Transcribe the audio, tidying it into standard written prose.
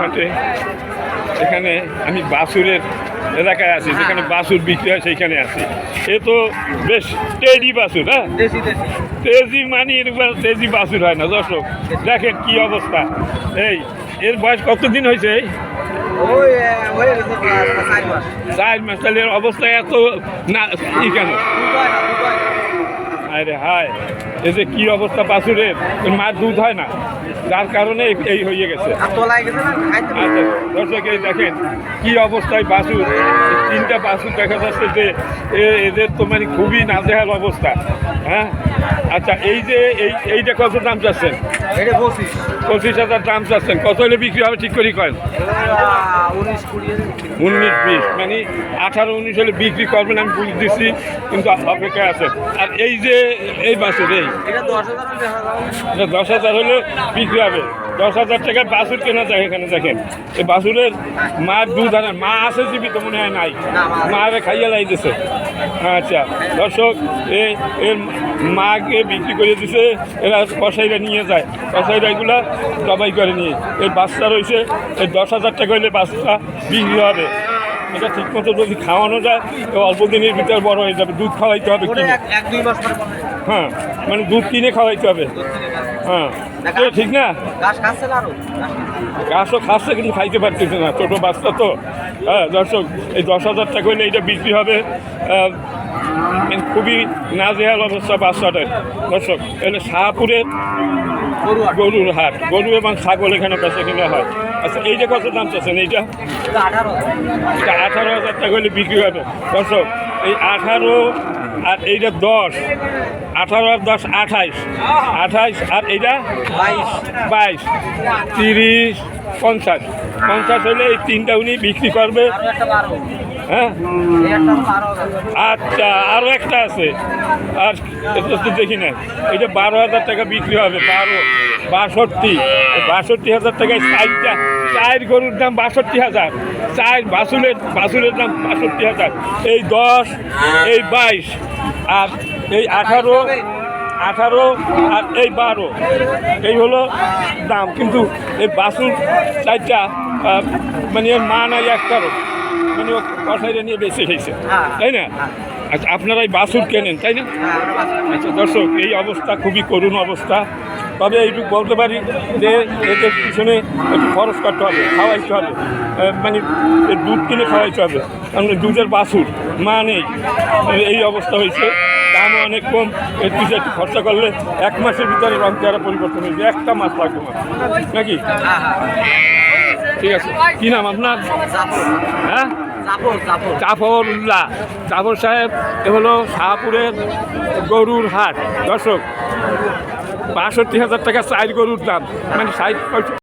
হাটে। এখানে আমি বাছুরের এলাকায় আছি, যেখানে বাছুর বিক্রি হয় সেইখানে আছি। এ তো বেশ তেজি বাছুর, হ্যাঁ তেজি মানে এরকম তেজি বাছুর হয় না। দর্শক দেখেন কি অবস্থা। এর বয়স কতদিন হয়েছে? 4 মাস। তাহলে এর অবস্থা এত না ই কেন? আরে হায়, এই যে কি অবস্থা বাছুরের, মার দুধ হয় না, যার কারণে এই হয়ে গেছে। আচ্ছা দর্শক এই দেখেন কি অবস্থায় বাছুর, 3টা বাছুর দেখা যাচ্ছে যে এদের তো মানে খুবই নাজেহাল অবস্থা। হ্যাঁ আচ্ছা, এই যে এইটা কত দাম চাচ্ছেন? 25,000 দাম চাচ্ছেন। কত হলে বিক্রি হবে ঠিক করি করেন? 19-20, মানে 18-19 হলে বিক্রি করবেন, আমি বুঝ দিচ্ছি, কিন্তু অপেক্ষায় আছে। আর এই যে এই বাছুর, এটা 10,000 হলে বিক্রি হবে। 10,000 টাকায় বাছুর কেনা যায়। এখানে দেখেন এই বাছুরের মার দুধ আনে, মা আছে জীবিত মনে হয় নাই, মারে খাইয়া লাইতেছে। আচ্ছা দর্শক, এর মাকে বিক্রি করে দিছে, এরা কসাইরা নিয়ে যায়, কসাইরা এগুলা জবাই করে নিয়ে। এই বাচ্চা রয়েছে, এই 10,000 টাকা হলে বাচ্চা বিক্রি হবে। এটা ঠিক মতো যদি খাওয়ানো যায় তো অল্প দিনের ভিতরে বড় হয়ে যাবে। দুধ খাওয়াইতে হবে কিনে, হ্যাঁ মানে দুধ কিনে খাওয়াইতে হবে। হ্যাঁ ঠিক না? ঘাসও খাচ্ছে কিন্তু খাইতে পারতেছে না, ছোটো বাচ্চা তো। হ্যাঁ দর্শক, এই 10,000 টাকা হলে এইটা বিক্রি হবে। খুবই নাজেহাল অবস্থা বাচ্চাটার। দর্শক এখানে শাহপুরের গরুর হাট, গরু এবং ছাগল এখানে বেচা কিনা হয়। আচ্ছা এইটা কত দাম চাচ্ছেন? এইটা 18,000 টাকা হলে বিক্রি হবে। দর্শক এই 18 আর এইটা 10, 18 আর 10 28, আর এইটা 22, 30, 50 হলে এই 3টা উনি বিক্রি করবে। হ্যাঁ আচ্ছা, আরও একটা আছে, আর তো দেখি না, এটা 12,000 টাকা বিক্রি হবে। 62,000 টাকায় 4 গরুর দাম 62,000, 4 বাছুরের দাম 62,000। এই 10, এই 22, আর এই 18 আর এই 12, এই হলো দাম। কিন্তু এই বাছুর 4টা মানে এর মা নাই একটারও, মানে ও কষাইরে নিয়ে বেঁচে খেয়েছে, তাই না? আচ্ছা আপনারা এই বাছুর কেনেন, তাই না? আচ্ছা দর্শক, এই অবস্থা খুবই করুণ অবস্থা। তবে এইটুকু বলতে পারি যে এদের পিছনে একটু খরচ করতে হবে, খাওয়াইতে হবে, মানে দুধ কিনে খাওয়াইতে হবে। কারণ দুধের বাছুর মা নেই, এই অবস্থা হয়েছে। দামও অনেক কম। এর পিছনে একটু খরচা করলে 1 মাসের ভিতরে রং চেহারা পরিবর্তন হয়েছে। 1টা মাস লাগবে নাকি? ঠিক আছে, কি নাম আপনার? হ্যাঁ জাফরুল্লাহ। জাফর সাহেব, এ হলো শাহপুরের গরুর হাট। দর্শক 62,000 টাকা 4 গরুর দাম, মানে 60